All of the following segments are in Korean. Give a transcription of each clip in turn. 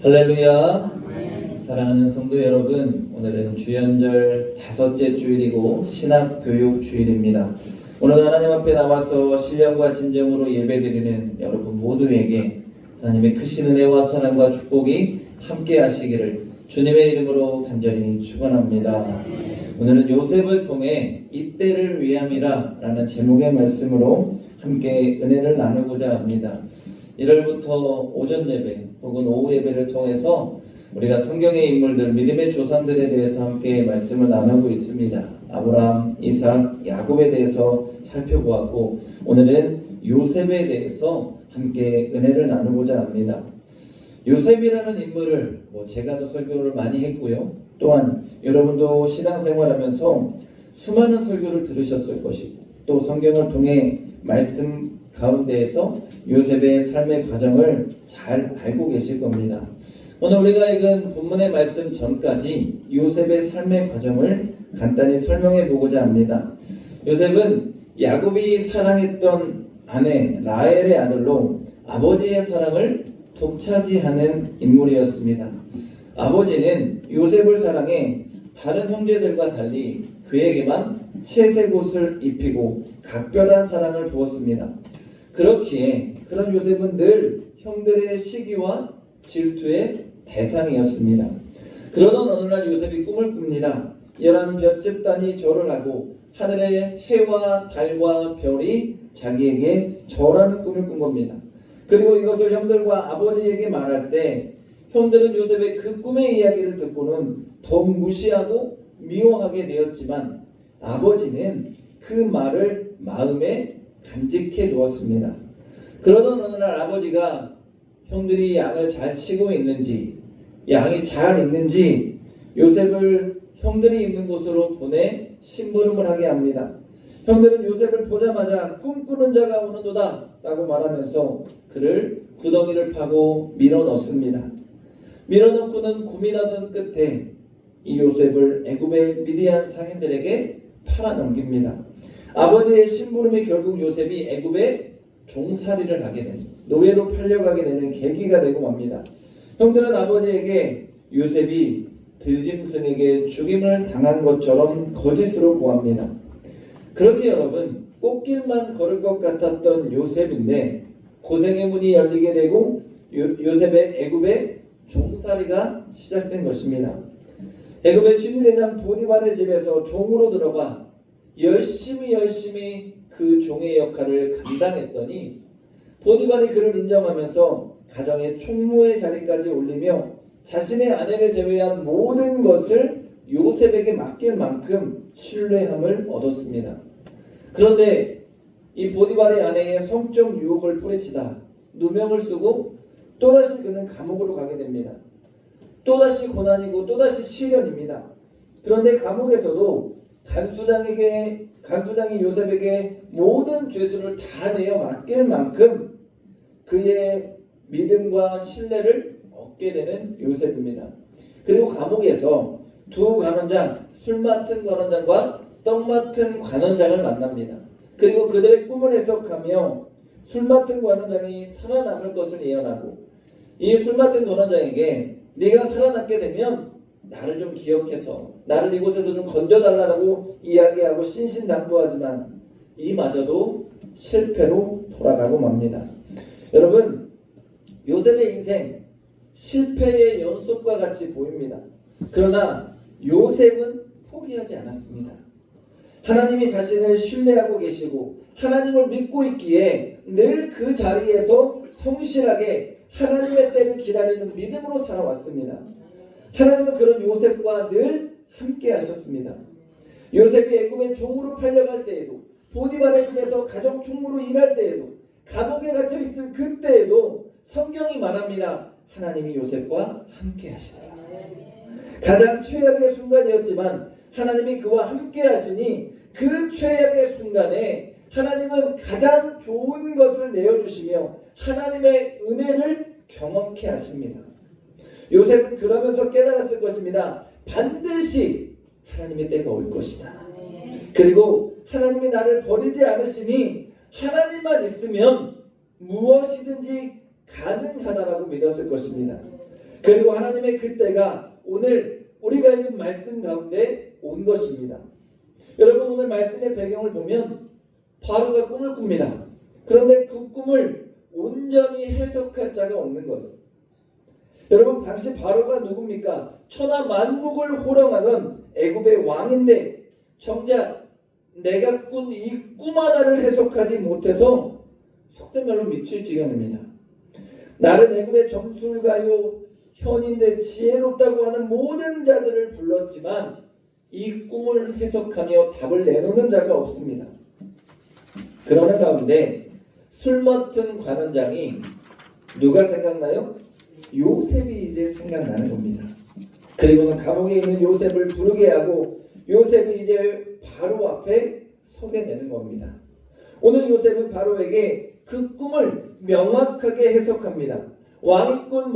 할렐루야. 사랑하는 성도 여러분, 오늘은 주연절 5째 주일이고 신학교육 주일입니다. 오늘 하나님 앞에 나와서 신령과 진정으로 예배드리는 여러분 모두에게 하나님의 크신 은혜와 사랑과 축복이 함께 하시기를 주님의 이름으로 간절히 축원합니다. 오늘은 요셉을 통해 이때를 위함이라 라는 제목의 말씀으로 함께 은혜를 나누고자 합니다. 1월부터 오전 예배 혹은 오후 예배를 통해서 우리가 성경의 인물들, 믿음의 조상들에 대해서 함께 말씀을 나누고 있습니다. 아브라함, 이삭, 야곱에 대해서 살펴보았고 오늘은 요셉에 대해서 함께 은혜를 나누고자 합니다. 요셉이라는 인물을 제가 또 설교를 많이 했고요. 또한 여러분도 신앙생활하면서 수많은 설교를 들으셨을 것이고 또 성경을 통해 말씀 가운데에서 요셉의 삶의 과정을 잘 알고 계실 겁니다. 오늘 우리가 읽은 본문의 말씀 전까지 요셉의 삶의 과정을 간단히 설명해 보고자 합니다. 요셉은 야곱이 사랑했던 아내 라헬의 아들로 아버지의 사랑을 독차지하는 인물이었습니다. 아버지는 요셉을 사랑해 다른 형제들과 달리 그에게만 채색 옷을 입히고 각별한 사랑을 부었습니다. 그렇기에 그런 요셉은 늘 형들의 시기와 질투의 대상이었습니다. 그러던 어느 날 요셉이 꿈을 꿉니다. 11 별집단이 절을 하고 하늘의 해와 달과 별이 자기에게 절하는 꿈을 꾼 겁니다. 그리고 이것을 형들과 아버지에게 말할 때 형들은 요셉의 그 꿈의 이야기를 듣고는 더욱 무시하고 미워하게 되었지만 아버지는 그 말을 마음에 간직해 두었습니다. 그러던 어느 날 아버지가 형들이 양을 잘 치고 있는지 양이 잘 있는지 요셉을 형들이 있는 곳으로 보내 심부름을 하게 합니다. 형들은 요셉을 보자마자 꿈꾸는 자가 오는도다 라고 말하면서 그를 구덩이를 파고 밀어넣습니다. 밀어넣고는 고민하던 끝에 이 요셉을 애굽의 미디안 상인들에게 팔아넘깁니다. 아버지의 심부름이 결국 요셉이 애굽에 종살이를 하게 되는, 노예로 팔려가게 되는 계기가 되고 맙니다. 형들은 아버지에게 요셉이 들짐승에게 죽임을 당한 것처럼 거짓으로 고합니다. 그렇게 여러분, 꽃길만 걸을 것 같았던 요셉인데 고생의 문이 열리게 되고 요셉의 애굽의 종살이가 시작된 것입니다. 애굽의 취리대장 보디발의 집에서 종으로 들어가 열심히 그 종의 역할을 감당했더니 보디발이 그를 인정하면서 가정의 총무의 자리까지 올리며 자신의 아내를 제외한 모든 것을 요셉에게 맡길 만큼 신뢰함을 얻었습니다. 그런데 이 보디발의 아내의 성적 유혹을 뿌리치다 누명을 쓰고 또다시 그는 감옥으로 가게 됩니다. 또다시 고난이고 또다시 시련입니다. 그런데 감옥에서도 간수장이 요셉에게 모든 죄수를 다 내어 맡길 만큼 그의 믿음과 신뢰를 얻게 되는 요셉입니다. 그리고 감옥에서 두 관원장, 술 맡은 관원장과 떡 맡은 관원장을 만납니다. 그리고 그들의 꿈을 해석하며 술 맡은 관원장이 살아남을 것을 예언하고 이 술 맡은 관원장에게 네가 살아남게 되면 나를 좀 기억해서 나를 이곳에서 좀 건져달라고 이야기하고 신신당부하지만 이마저도 실패로 돌아가고 맙니다. 여러분, 요셉의 인생 실패의 연속과 같이 보입니다. 그러나 요셉은 포기하지 않았습니다. 하나님이 자신을 신뢰하고 계시고 하나님을 믿고 있기에 늘 그 자리에서 성실하게 하나님의 때를 기다리는 믿음으로 살아왔습니다. 하나님은 그런 요셉과 늘 함께 하셨습니다. 요셉이 애굽의 종으로 팔려갈 때에도 보디발의 집에서 가정 총무로 일할 때에도 감옥에 갇혀 있을 그때에도 성경이 말합니다. 하나님이 요셉과 함께 하시더라. 가장 최악의 순간이었지만 하나님이 그와 함께 하시니 그 최악의 순간에 하나님은 가장 좋은 것을 내어주시며 하나님의 은혜를 경험케 하십니다. 요셉은 그러면서 깨달았을 것입니다. 반드시 하나님의 때가 올 것이다. 그리고 하나님이 나를 버리지 않으시니 하나님만 있으면 무엇이든지 가능하다라고 믿었을 것입니다. 그리고 하나님의 그때가 오늘 우리가 읽은 말씀 가운데 온 것입니다. 여러분, 오늘 말씀의 배경을 보면 바로가 꿈을 꿉니다. 그런데 그 꿈을 온전히 해석할 자가 없는 거예요. 여러분, 당시 바로가 누굽니까? 천하 만국을 호령하던 애굽의 왕인데 정작 내가 꾼 이 꿈 하나를 해석하지 못해서 속된 말로 미칠 지경입니다. 나름 애굽의 점술가요, 현인들, 지혜롭다고 하는 모든 자들을 불렀지만 이 꿈을 해석하며 답을 내놓는 자가 없습니다. 그러는 가운데 술 맡은 관원장이 누가 생각나요? 요셉이 이제 생각나는 겁니다. 그리고는 감옥에 있는 요셉을 부르게 하고 요셉이 이제 바로 앞에 서게 되는 겁니다. 오늘 요셉은 바로에게 그 꿈을 명확하게 해석합니다. 왕이 꾼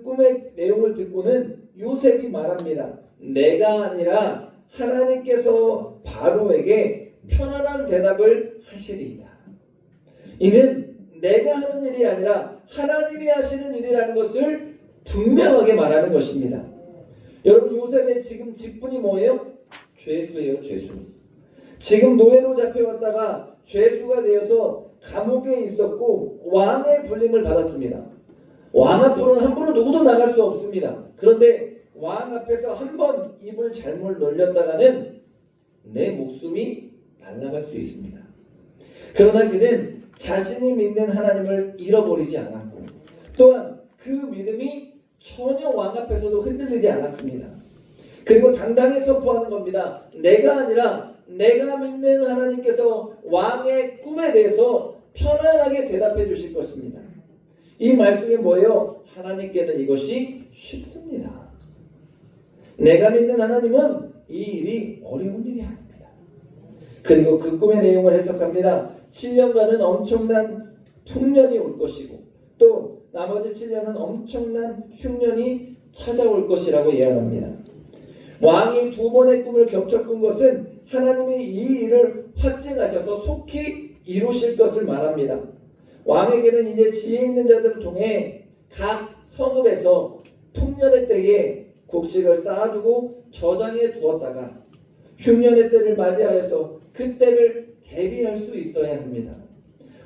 꿈의 내용을 듣고는 요셉이 말합니다. 내가 아니라 하나님께서 바로에게 편안한 대답을 하시리이다. 이는 내가 하는 일이 아니라 하나님이 하시는 일이라는 것을 분명하게 말하는 것입니다. 여러분, 요셉의 지금 직분이 뭐예요? 죄수예요, 죄수. 지금 노예로 잡혀왔다가 죄수가 되어서 감옥에 있었고 왕의 불림을 받았습니다. 왕 앞으로는 함부로 누구도 나갈 수 없습니다. 그런데 왕 앞에서 한번 입을 잘못 놀렸다가는 내 목숨이 날아갈 수 있습니다. 그러나 그는 자신이 믿는 하나님을 잃어버리지 않았고 또한 그 믿음이 전혀 왕 앞에서도 흔들리지 않았습니다. 그리고 당당히 선포하는 겁니다. 내가 아니라 내가 믿는 하나님께서 왕의 꿈에 대해서 편안하게 대답해 주실 것입니다. 이 말씀이 뭐예요? 하나님께는 이것이 쉽습니다. 내가 믿는 하나님은 이 일이 어려운 일이 아닙니다. 그리고 그 꿈의 내용을 해석합니다. 7년간은 엄청난 풍년이 올 것이고 또 나머지 7년은 엄청난 흉년이 찾아올 것이라고 예언합니다. 왕이 두 번의 꿈을 겹쳐 꾼 것은 하나님이 이 일을 확증하셔서 속히 이루실 것을 말합니다. 왕에게는 이제 지혜 있는 자들을 통해 각 성읍에서 풍년의 때에 곡식을 쌓아두고 저장해 두었다가 흉년의 때를 맞이하여서 그 때를 대비할 수 있어야 합니다.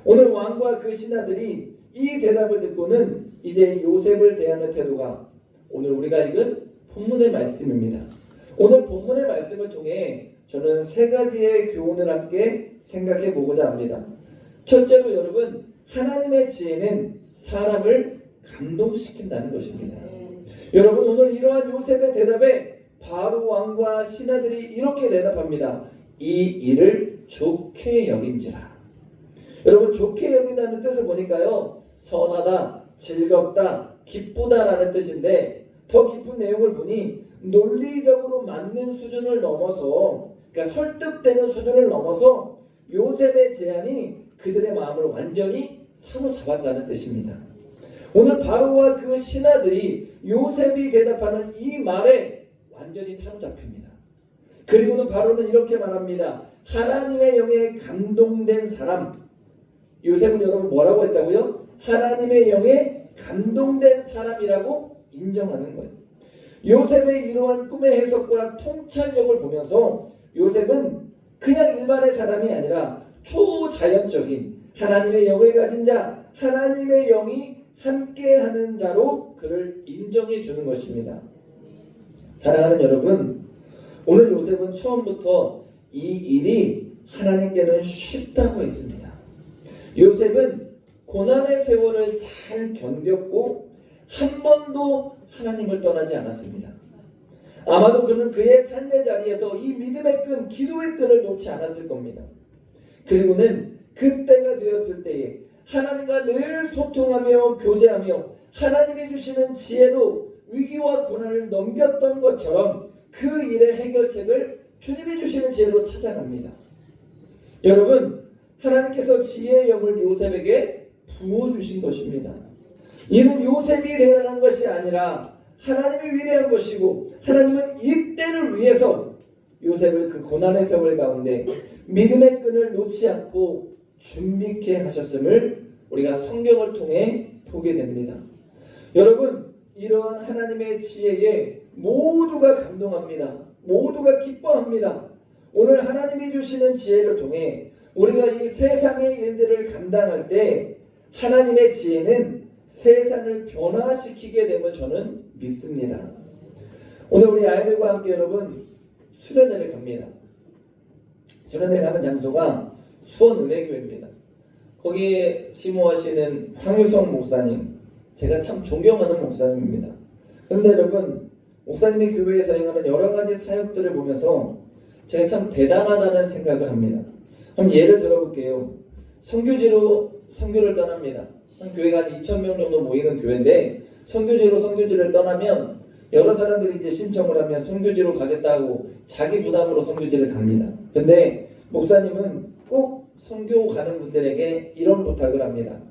오늘 왕과 그 신하들이 이 대답을 듣고는 이제 요셉을 대하는 태도가 오늘 우리가 읽은 본문의 말씀입니다. 오늘 본문의 말씀을 통해 저는 세 가지의 교훈을 함께 생각해 보고자 합니다. 첫째로 여러분, 하나님의 지혜는 사람을 감동시킨다는 것입니다. 여러분, 오늘 이러한 요셉의 대답에 바로 왕과 신하들이 이렇게 대답합니다. 이 일을 좋게 여긴지라. 여러분, 좋게 여긴다는 뜻을 보니까요, 선하다, 즐겁다, 기쁘다라는 뜻인데 더 깊은 내용을 보니 논리적으로 맞는 수준을 넘어서, 그러니까 설득되는 수준을 넘어서 요셉의 제안이 그들의 마음을 완전히 사로잡았다는 뜻입니다. 오늘 바로와 그 신하들이 요셉이 대답하는 이 말에 완전히 사로잡힙니다. 그리고는 바로는 이렇게 말합니다. 하나님의 영에 감동된 사람. 요셉은 여러분 뭐라고 했다고요? 하나님의 영에 감동된 사람이라고 인정하는 거예요. 요셉의 이러한 꿈의 해석과 통찰력을 보면서 요셉은 그냥 일반의 사람이 아니라 초자연적인 하나님의 영을 가진 자, 하나님의 영이 함께하는 자로 그를 인정해 주는 것입니다. 사랑하는 여러분, 오늘 요셉은 처음부터 이 일이 하나님께는 쉽다고 했습니다. 요셉은 고난의 세월을 잘 견뎠고 한 번도 하나님을 떠나지 않았습니다. 아마도 그는 그의 삶의 자리에서 이 믿음의 끈, 기도의 끈을 놓지 않았을 겁니다. 그리고는 그때가 되었을 때에 하나님과 늘 소통하며 교제하며 하나님이 주시는 지혜로 위기와 고난을 넘겼던 것처럼 그 일의 해결책을 주님이 주시는 지혜로 찾아갑니다. 여러분, 하나님께서 지혜의 영을 요셉에게 부어주신 것입니다. 이는 요셉이 대단한 것이 아니라 하나님이 위대한 것이고 하나님은 이 때를 위해서 요셉을 그 고난의 세월 가운데 믿음의 끈을 놓지 않고 준비케 하셨음을 우리가 성경을 통해 보게 됩니다. 여러분, 이러한 하나님의 지혜에 모두가 감동합니다. 모두가 기뻐합니다. 오늘 하나님이 주시는 지혜를 통해 우리가 이 세상의 일들을 감당할 때 하나님의 지혜는 세상을 변화시키게 됨을 저는 믿습니다. 오늘 우리 아이들과 함께 여러분 수련회를 갑니다. 수련회 가는 장소가 수원은혜교회입니다. 거기에 심호하시는 황유성 목사님, 제가 참 존경하는 목사님입니다. 그런데 여러분, 목사님이 교회에서 행하는 여러 가지 사역들을 보면서 제가 참 대단하다는 생각을 합니다. 한번 예를 들어볼게요. 선교지로 선교를 떠납니다. 한 교회가 한 2,000명 정도 모이는 교회인데 선교지로 선교지를 떠나면 여러 사람들이 이제 신청을 하면 선교지로 가겠다고 자기 부담으로 선교지를 갑니다. 근데 목사님은 꼭 선교 가는 분들에게 이런 부탁을 합니다.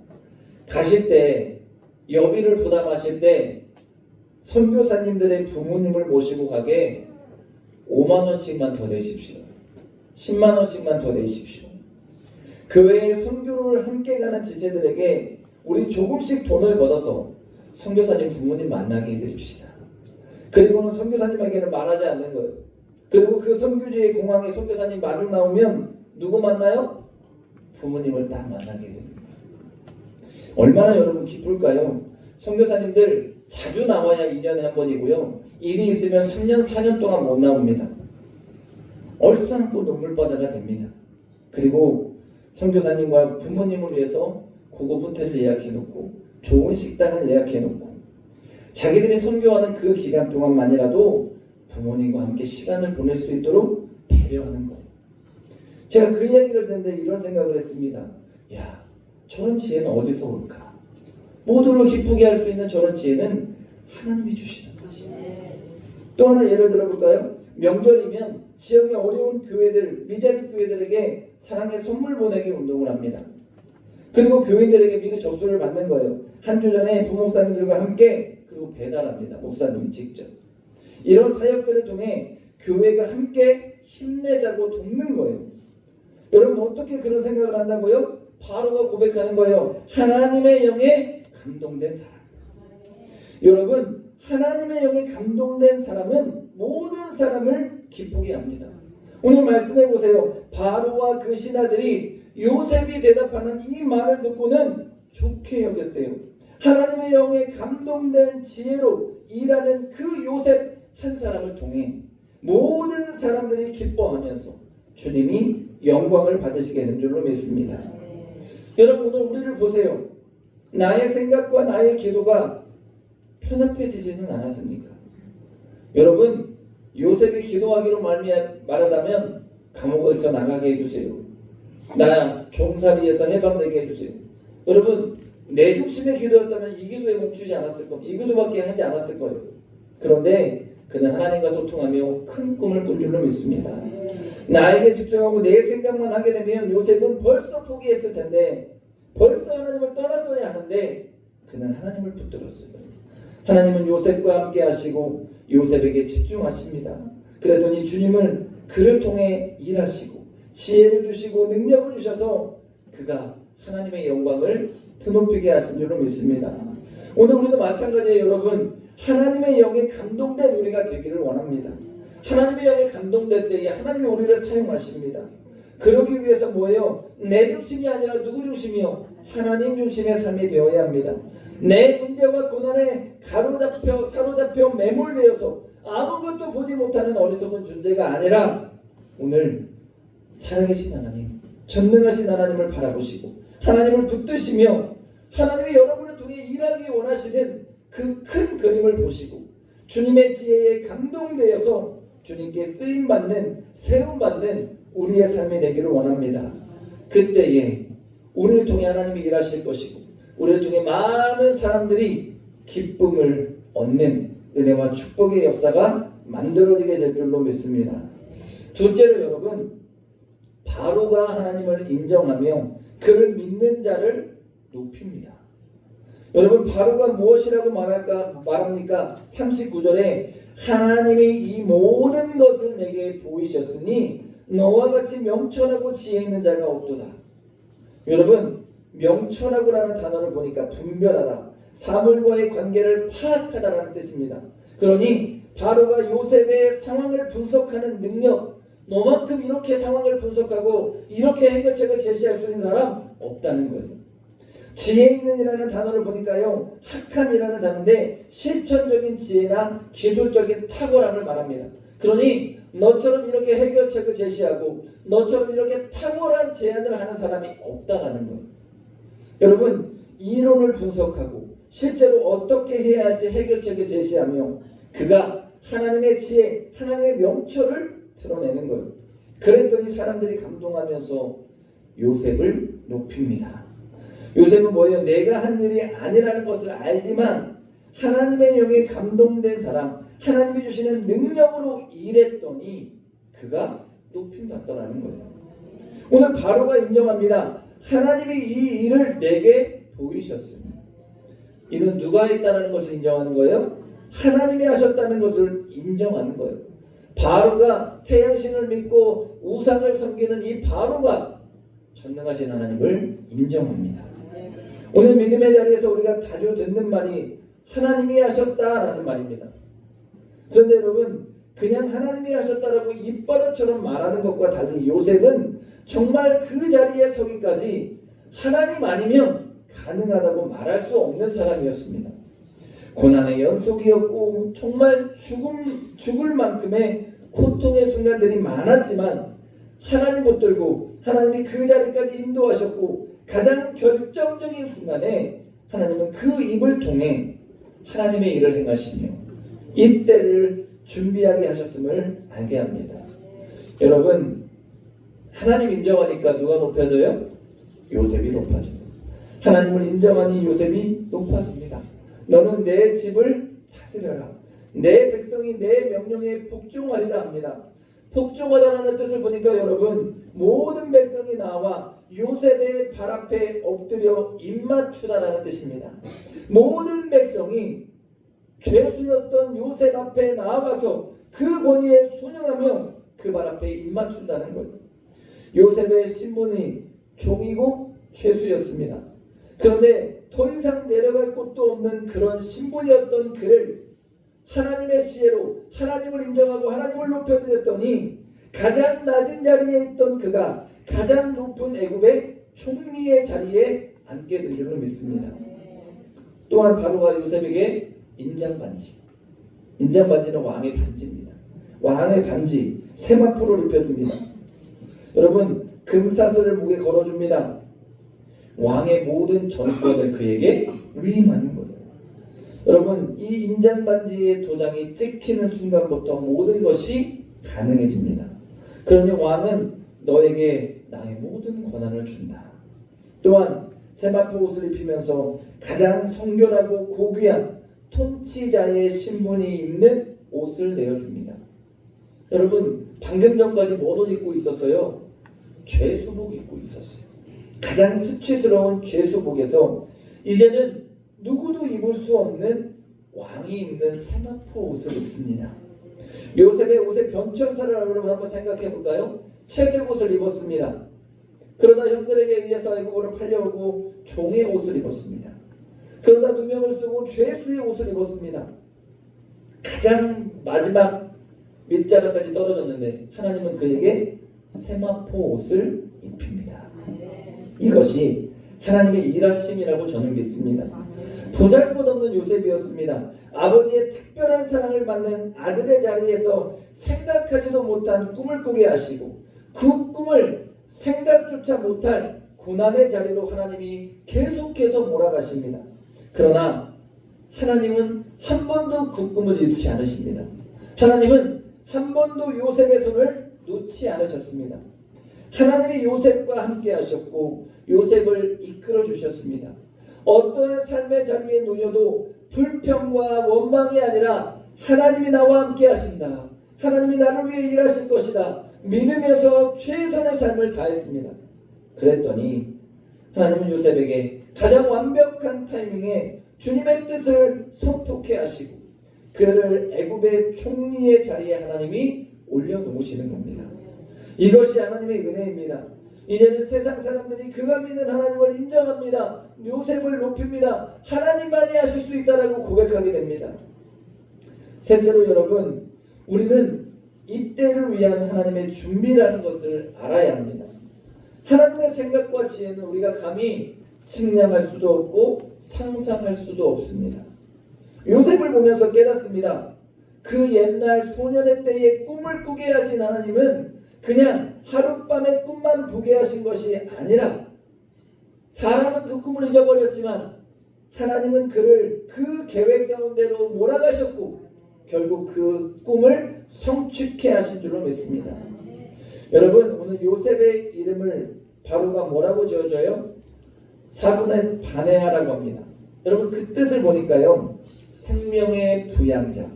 가실 때 여비를 부담하실 때 선교사님들의 부모님을 모시고 가게 5만 원씩만 더 내십시오. 10만 원씩만 더 내십시오. 교회에 선교를 함께 가는 지체들에게 우리 조금씩 돈을 걷어서 선교사님 부모님 만나게 해드립시다. 그리고는 선교사님에게는 말하지 않는 거예요. 그리고 그 선교지의 공항에 선교사님 마중 나오면 누구 만나요? 부모님을 딱 만나게 됩니다. 얼마나 여러분 기쁠까요? 선교사님들 자주 나와야 2년에 한 번이고요. 일이 있으면 3년, 4년 동안 못 나옵니다. 얼싸안고 눈물바다가 됩니다. 그리고 선교사님과 부모님을 위해서 고급 호텔을 예약해놓고 좋은 식당을 예약해놓고 자기들이 선교하는 그 기간 동안만이라도 부모님과 함께 시간을 보낼 수 있도록 배려하는 거예요. 제가 그 이야기를 듣는데 이런 생각을 했습니다. 야, 저런 지혜는 어디서 올까? 모두를 기쁘게 할 수 있는 저런 지혜는 하나님이 주시는 거지. 또 하나 예를 들어볼까요? 명절이면 지역의 어려운 교회들, 미자립 교회들에게 사랑의 선물 보내기 운동을 합니다. 그리고 교인들에게 미리 접수를 받는 거예요. 한 주 전에 부목사님들과 함께 그리고 배달합니다. 목사님이 직접. 이런 사역들을 통해 교회가 함께 힘내자고 돕는 거예요. 여러분 어떻게 그런 생각을 한다고요? 바로가 고백하는 거예요. 하나님의 영에 감동된 사람. 여러분 하나님의 영에 감동된 사람은 모든 사람을 기쁘게 합니다. 오늘 말씀해 보세요. 바로와 그 신하들이 요셉이 대답하는 이 말을 듣고는 좋게 여겼대요. 하나님의 영에 감동된 지혜로 일하는 그 요셉 한 사람을 통해 모든 사람들이 기뻐하면서 주님이 영광을 받으시게 된 줄로 믿습니다. 여러분 오늘 우리를 보세요. 나의 생각과 나의 기도가 편협해지지는 않았습니까? 여러분 요셉이 기도하기로 말하다면 감옥에서 나가게 해주세요. 나 종살이에서 해방되게 해주세요. 여러분 내 중심의 기도였다면 이 기도에 멈추지 않았을 겁니다. 이 기도밖에 하지 않았을 거예요. 그런데 그는 하나님과 소통하며 큰 꿈을 꾼 줄로 믿습니다. 나에게 집중하고 내 생각만 하게 되면 요셉은 벌써 포기했을 텐데 벌써 하나님을 떠났어야 하는데 그는 하나님을 붙들었어요. 하나님은 요셉과 함께 하시고 요셉에게 집중하십니다. 그랬더니 주님은 그를 통해 일하시고 지혜를 주시고 능력을 주셔서 그가 하나님의 영광을 드높이게 하신 줄로 믿습니다. 오늘 우리도 마찬가지예요. 여러분 하나님의 영에 감동된 우리가 되기를 원합니다. 하나님의 영에 감동될 때에 하나님이 우리를 사용하십니다. 그러기 위해서 뭐예요? 내 중심이 아니라 누구 중심이요? 하나님 중심의 삶이 되어야 합니다. 내 문제와 고난에 사로잡혀 매몰되어서 아무것도 보지 못하는 어리석은 존재가 아니라 오늘 살아계신 하나님, 전능하신 하나님을 바라보시고 하나님을 붙드시며 하나님이 여러분을 통해 일하기 원하시는 그 큰 그림을 보시고 주님의 지혜에 감동되어서 주님께 쓰임받는 세움받는 우리의 삶이 되기를 원합니다. 그때에 우리를 통해 하나님이 일하실 것이고 우리를 통해 많은 사람들이 기쁨을 얻는 은혜와 축복의 역사가 만들어지게 될 줄로 믿습니다. 둘째로 여러분 바로가 하나님을 인정하며 그를 믿는 자를 높입니다. 여러분 바로가 무엇이라고 말합니까? 39절에 하나님이 이 모든 것을 내게 보이셨으니 너와 같이 명철하고 지혜 있는 자가 없도다. 여러분 명철하고라는 단어를 보니까 분별하다, 사물과의 관계를 파악하다라는 뜻입니다. 그러니 바로가 요셉의 상황을 분석하는 능력, 너만큼 이렇게 상황을 분석하고 이렇게 해결책을 제시할 수 있는 사람 없다는 거예요. 지혜 있는이라는 단어를 보니까요, 학함이라는 단어인데 실천적인 지혜나 기술적인 탁월함을 말합니다. 그러니 너처럼 이렇게 해결책을 제시하고 너처럼 이렇게 탁월한 제안을 하는 사람이 없다라는 거예요. 여러분, 이론을 분석하고 실제로 어떻게 해야 할지 해결책을 제시하며 그가 하나님의 지혜, 하나님의 명철을 드러내는 거예요. 그랬더니 사람들이 감동하면서 요셉을 높입니다. 요셉은 뭐예요? 내가 한 일이 아니라는 것을 알지만 하나님의 영에 감동된 사람, 하나님이 주시는 능력으로 일했더니 그가 높임받더라는 거예요. 오늘 바로가 인정합니다. 하나님이 이 일을 내게 보이셨으니. 이는 누가 했다는 것을 인정하는 거예요? 하나님이 하셨다는 것을 인정하는 거예요. 바로가 태양신을 믿고 우상을 섬기는 이 바로가 전능하신 하나님을 인정합니다. 오늘 믿음의 자리에서 우리가 자주 듣는 말이 하나님이 하셨다라는 말입니다. 그런데 여러분, 그냥 하나님이 하셨다라고 입버릇처럼 말하는 것과 달리 요셉은 정말 그 자리에 서기까지 하나님 아니면 가능하다고 말할 수 없는 사람이었습니다. 고난의 연속이었고 정말 죽을 만큼의 고통의 순간들이 많았지만 하나님 붙들고 하나님이 그 자리까지 인도하셨고 가장 결정적인 순간에 하나님은 그 입을 통해 하나님의 일을 행하시며 이때를 준비하게 하셨음을 알게 합니다. 여러분, 하나님 인정하니까 누가 높아져요? 요셉이 높아져요. 하나님을 인정하니 요셉이 높아집니다. 너는 내 집을 다스려라. 내 백성이 내 명령에 복종하리라 합니다. 복종하다는 뜻을 보니까 여러분, 모든 백성이 나와 요셉의 발 앞에 엎드려 입맞추다라는 뜻입니다. 모든 백성이 죄수였던 요셉 앞에 나아가서 그 권위에 순응하며 그 발 앞에 입맞춘다는 거예요. 요셉의 신분이 종이고 죄수였습니다. 그런데 더 이상 내려갈 곳도 없는 그런 신분이었던 그를 하나님의 지혜로 하나님을 인정하고 하나님을 높여드렸더니 가장 낮은 자리에 있던 그가 가장 높은 애굽의 총리의 자리에 앉게 된 줄로 믿습니다. 또한 바로가 요셉에게 인장반지는 왕의 반지입니다. 왕의 반지 세마포를 입혀줍니다. 여러분, 금사슬을 목에 걸어줍니다. 왕의 모든 전권을 그에게 위임하는 거예요. 여러분, 이 인장반지의 도장이 찍히는 순간부터 모든 것이 가능해집니다. 그러니 왕은 너에게 나의 모든 권한을 준다. 또한 세마포 옷을 입히면서 가장 성결하고 고귀한 통치자의 신분이 입는 옷을 내어줍니다. 여러분, 방금 전까지 뭔 옷 입고 있었어요? 죄수복 입고 있었어요. 가장 수치스러운 죄수복에서 이제는 누구도 입을 수 없는 왕이 입는 세마포 옷을 입습니다. 요셉의 옷의 변천사를 여러분 한번 생각해 볼까요? 채색 옷을 입었습니다. 그러다 형들에게 의해서 애굽으로 팔려오고 종의 옷을 입었습니다. 그러다 누명을 쓰고 죄수의 옷을 입었습니다. 가장 마지막 밑자락까지 떨어졌는데 하나님은 그에게 세마포 옷을 입힙니다. 이것이 하나님의 일하심이라고 저는 믿습니다. 보잘것없는 요셉이었습니다. 아버지의 특별한 사랑을 받는 아들의 자리에서 생각하지도 못한 꿈을 꾸게 하시고 그 꿈을 생각조차 못할 고난의 자리로 하나님이 계속해서 몰아가십니다. 그러나 하나님은 한 번도 그 꿈을 잃지 않으십니다. 하나님은 한 번도 요셉의 손을 놓지 않으셨습니다. 하나님이 요셉과 함께 하셨고 요셉을 이끌어 주셨습니다. 어떠한 삶의 자리에 놓여도 불평과 원망이 아니라 하나님이 나와 함께 하신다. 하나님이 나를 위해 일하실 것이다. 믿으면서 최선의 삶을 다했습니다. 그랬더니 하나님은 요셉에게 가장 완벽한 타이밍에 주님의 뜻을 선포케 하시고 그를 애굽의 총리의 자리에 하나님이 올려놓으시는 겁니다. 이것이 하나님의 은혜입니다. 이제는 세상 사람들이 그가 믿는 하나님을 인정합니다. 요셉을 높입니다. 하나님만이 하실 수 있다라고 고백하게 됩니다. 셋째로 여러분, 우리는 이때를 위한 하나님의 준비라는 것을 알아야 합니다. 하나님의 생각과 지혜는 우리가 감히 측량할 수도 없고 상상할 수도 없습니다. 요셉을 보면서 깨닫습니다. 그 옛날 소년의 때에 꿈을 꾸게 하신 하나님은 그냥 하룻밤에 꿈만 보게 하신 것이 아니라, 사람은 그 꿈을 잊어버렸지만 하나님은 그를 그 계획 가운데로 몰아가셨고 결국 그 꿈을 성취케 하신 줄로 믿습니다. 여러분, 오늘 요셉의 이름을 바로가 뭐라고 지어줘요? 사분의 반에하라고 합니다. 여러분, 그 뜻을 보니까요, 생명의 부양자,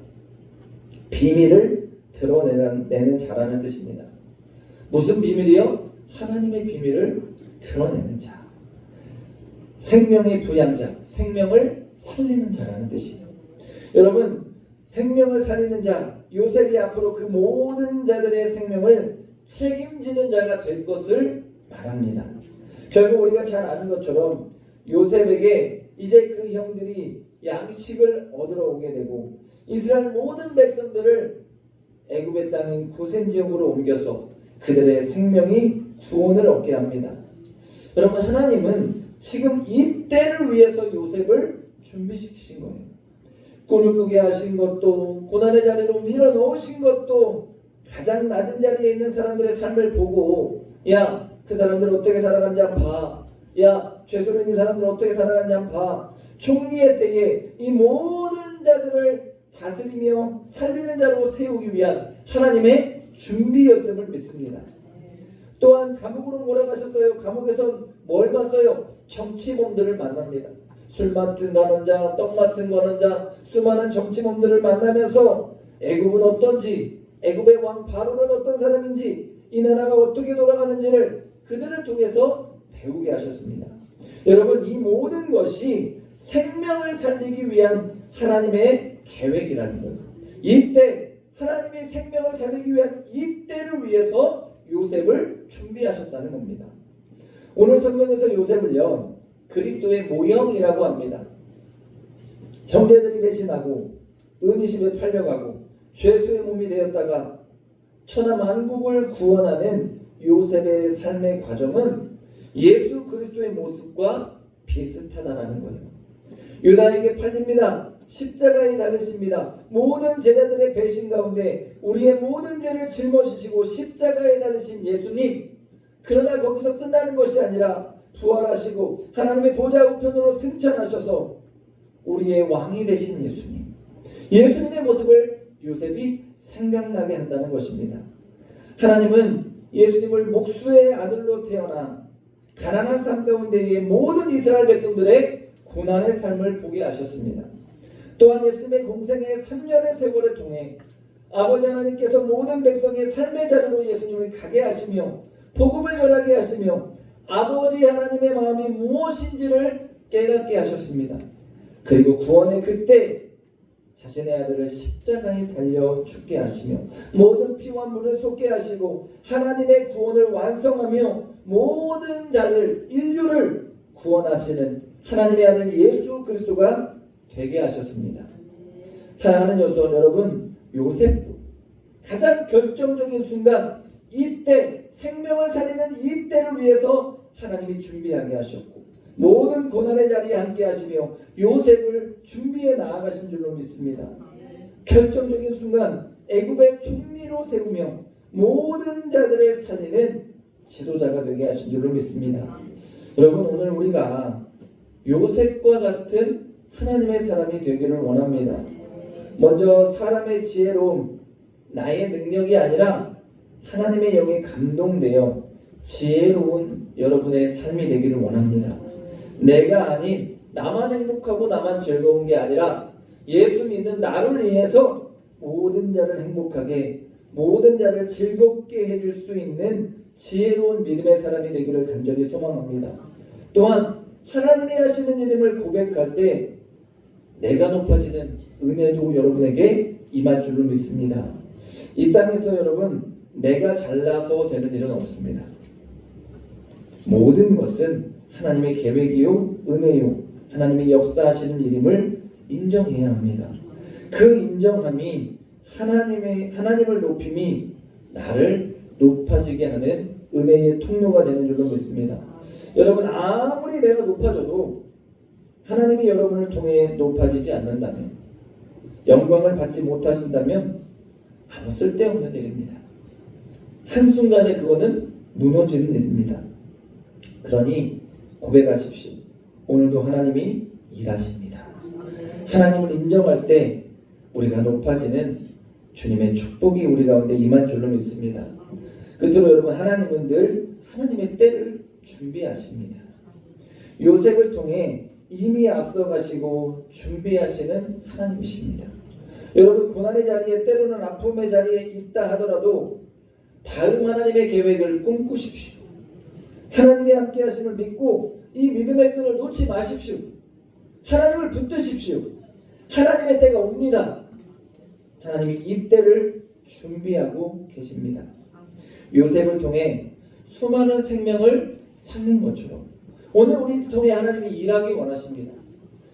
비밀을 드러내는 자라는 뜻입니다. 무슨 비밀이요? 하나님의 비밀을 드러내는 자, 생명의 부양자, 생명을 살리는 자라는 뜻이에요. 여러분, 생명을 살리는 자, 요셉이 앞으로 그 모든 자들의 생명을 책임지는 자가 될 것을 말합니다. 결국 우리가 잘 아는 것처럼 요셉에게 이제 그 형들이 양식을 얻으러 오게 되고 이스라엘 모든 백성들을 애굽의 땅인 고센 지역으로 옮겨서 그들의 생명이 구원을 얻게 합니다. 여러분, 하나님은 지금 이 때를 위해서 요셉을 준비시키신 거예요. 꿈을 꾸게 하신 것도, 고난의 자리로 밀어넣으신 것도, 가장 낮은 자리에 있는 사람들의 삶을 보고, 야, 그 사람들 어떻게 살아가는지 한번 봐. 야, 죄수로 있는 사람들 어떻게 살아가는지 한번 봐. 총리의 때에 이 모든 자들을 다스리며 살리는 자로 세우기 위한 하나님의 준비였음을 믿습니다. 또한 감옥으로 몰아가셨어요. 감옥에서 뭘 봤어요? 정치범들을 만납니다. 술 맡은 거는 자, 떡 맡은 거는 자, 수많은 정치범들을 만나면서 애굽은 어떤지, 애굽의 왕 바로는 어떤 사람인지, 이 나라가 어떻게 돌아가는지를 그들을 통해서 배우게 하셨습니다. 여러분, 이 모든 것이 생명을 살리기 위한 하나님의 계획이라는 거예요. 이때 하나님의 생명을 살리기 위한 이때를 위해서 요셉을 준비하셨다는 겁니다. 오늘 성경에서 요셉을요, 그리스도의 모형이라고 합니다. 형제들이 배신하고 은이심에 팔려가고 죄수의 몸이 되었다가 천하 만국을 구원하는 요셉의 삶의 과정은 예수 그리스도의 모습과 비슷하다라는 거예요. 유다에게 팔립니다. 십자가에 달리십니다. 모든 제자들의 배신 가운데 우리의 모든 죄를 짊어지시고 십자가에 달리신 예수님, 그러나 거기서 끝나는 것이 아니라 부활하시고 하나님의 보좌 우편으로 승천하셔서 우리의 왕이 되신 예수님, 예수님의 모습을 요셉이 생각나게 한다는 것입니다. 하나님은 예수님을 목수의 아들로 태어나 가난한 삶 가운데의 모든 이스라엘 백성들의 고난의 삶을 보게 하셨습니다. 또한 예수님의 공생의 3년의 세월을 통해 아버지 하나님께서 모든 백성의 삶의 자리로 예수님을 가게 하시며 복음을 전하게 하시며 아버지 하나님의 마음이 무엇인지를 깨닫게 하셨습니다. 그리고 구원의 그때 자신의 아들을 십자가에 달려 죽게 하시며 모든 피와 물을 쏟게 하시고 하나님의 구원을 완성하며 모든 자를, 인류를 구원하시는 하나님의 아들 예수 그리스도가 되게 하셨습니다. 사랑하는 여러분, 요셉도 가장 결정적인 순간, 이때 생명을 살리는 이때를 위해서 하나님이 준비하게 하셨고 모든 고난의 자리에 함께 하시며 요셉을 준비해 나아가신 줄로 믿습니다. 결정적인 순간 애굽의 총리로 세우며 모든 자들을 살리는 지도자가 되게 하신 줄로 믿습니다. 여러분, 오늘 우리가 요셉과 같은 하나님의 사람이 되기를 원합니다. 먼저 사람의 지혜로움, 나의 능력이 아니라 하나님의 영에 감동되어 지혜로운 여러분의 삶이 되기를 원합니다. 내가 아닌 나만 행복하고 나만 즐거운 게 아니라 예수 믿는 나를 위해서 모든 자를 행복하게, 모든 자를 즐겁게 해줄 수 있는 지혜로운 믿음의 사람이 되기를 간절히 소망합니다. 또한 하나님이 하시는 이름을 고백할 때 내가 높아지는 은혜도 여러분에게 임할 줄로 믿습니다. 이 땅에서 여러분, 내가 잘나서 되는 일은 없습니다. 모든 것은 하나님의 계획이요 은혜요 하나님이 역사하시는 일임을 인정해야 합니다. 그 인정함이 하나님을 높임이 나를 높아지게 하는 은혜의 통로가 되는 줄로 믿습니다. 여러분, 아무리 내가 높아져도 하나님이 여러분을 통해 높아지지 않는다면, 영광을 받지 못하신다면 아무 쓸데없는 일입니다. 한순간에 그거는 무너지는 일입니다. 그러니 고백하십시오. 오늘도 하나님이 일하십니다. 하나님을 인정할 때 우리가 높아지는 주님의 축복이 우리 가운데 임한 줄로 믿습니다. 끝으로 여러분, 하나님은 늘 하나님의 때를 준비하십니다. 요셉을 통해 이미 앞서가시고 준비하시는 하나님이십니다. 여러분, 고난의 자리에 때로는 아픔의 자리에 있다 하더라도 다음 하나님의 계획을 꿈꾸십시오. 하나님의 함께 하심을 믿고 이 믿음의 끈을 놓지 마십시오. 하나님을 붙드십시오. 하나님의 때가 옵니다. 하나님이 이 때를 준비하고 계십니다. 요셉을 통해 수많은 생명을 살린 것처럼 오늘 우리 통해 하나님이 일하기 원하십니다.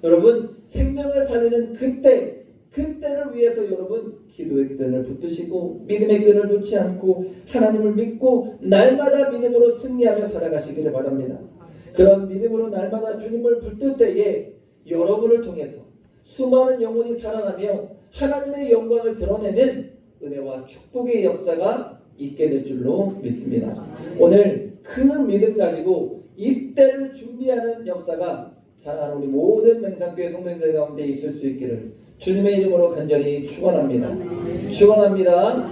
여러분, 생명을 살리는 그때를 위해서 여러분 기도의 끈을 붙드시고 믿음의 끈을 놓지 않고 하나님을 믿고 날마다 믿음으로 승리하며 살아가시기를 바랍니다. 그런 믿음으로 날마다 주님을 붙들 때에 여러분을 통해서 수많은 영혼이 살아나며 하나님의 영광을 드러내는 은혜와 축복의 역사가 있게 될 줄로 믿습니다. 오늘 그 믿음 가지고 이때를 준비하는 역사가 사랑하는 우리 모든 맹상교회 성도님들 가운데 있을 수 있기를 주님의 이름으로 간절히 축원합니다. 축원합니다.